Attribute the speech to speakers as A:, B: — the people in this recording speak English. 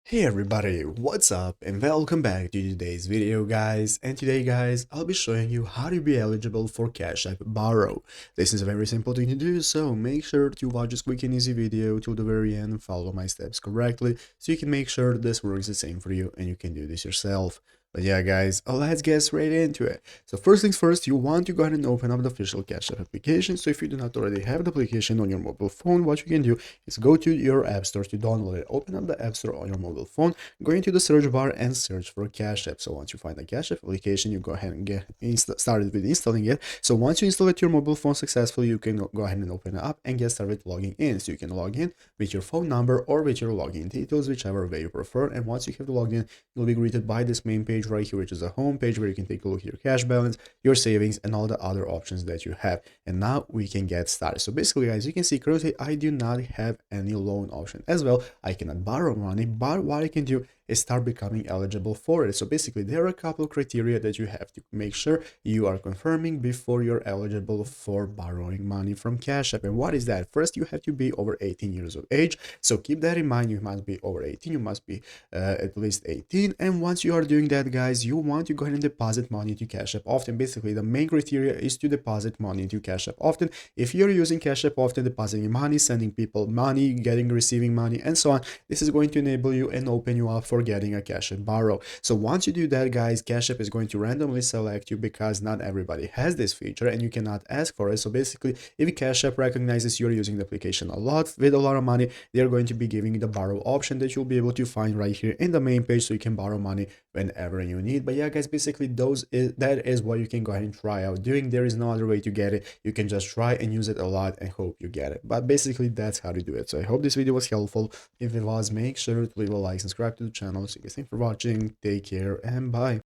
A: Hey everybody, what's up and welcome back to today's video guys. And today guys, I'll be showing you how to be eligible for Cash App Borrow. This is a very simple thing to do, so make sure to watch this quick and easy video till the very end and follow my steps correctly so you can make sure this works the same for you and you can do this yourself. But yeah guys, let's get straight into it. So first things first, you want to go ahead and open up the official Cash App application. So if you do not already have the application on your mobile phone, what you can do is go to your app store to download it. Open up the app store on your mobile phone, go into the search bar and search for Cash App. So once you find the Cash App application, you go ahead and get started with installing it. So once you install it to your mobile phone successfully, you can go ahead and open it up and get started logging in. So you can log in with your phone number or with your login details, whichever way you prefer. And once you have the login, you'll be greeted by this main page right here, which is a home page where you can take a look at your cash balance, your savings, and all the other options that you have. And now we can get started. So basically, guys, you can see currently I do not have any loan option as well. I cannot borrow money, but what I can do is start becoming eligible for it. So basically, there are a couple of criteria that you have to make sure you are confirming before you're eligible for borrowing money from Cash App. And what is that? First, you have to be over 18 years of age. So keep that in mind. You must be over 18. You must be at least 18. And once you are doing that, guys, you want to go ahead and deposit money to Cash App often. Basically, the main criteria is to deposit money to Cash App often. If you're using Cash App often, depositing money, sending people money, receiving money, and so on, this is going to enable you and open you up for getting a Cash App Borrow. So once you do that, guys, Cash App is going to randomly select you because not everybody has this feature and you cannot ask for it. So basically, if Cash App recognizes you're using the application a lot with a lot of money, they're going to be giving you the borrow option that you'll be able to find right here in the main page, so you can borrow money whenever you need. But yeah, guys, basically that is what you can go ahead and try out doing. There is no other way to get it. You can just try and use it a lot and hope you get it. But basically, that's how to do it. So I hope this video was helpful. If it was, make sure to leave a like, subscribe to the channel. So you guys, thanks for watching. Take care and bye.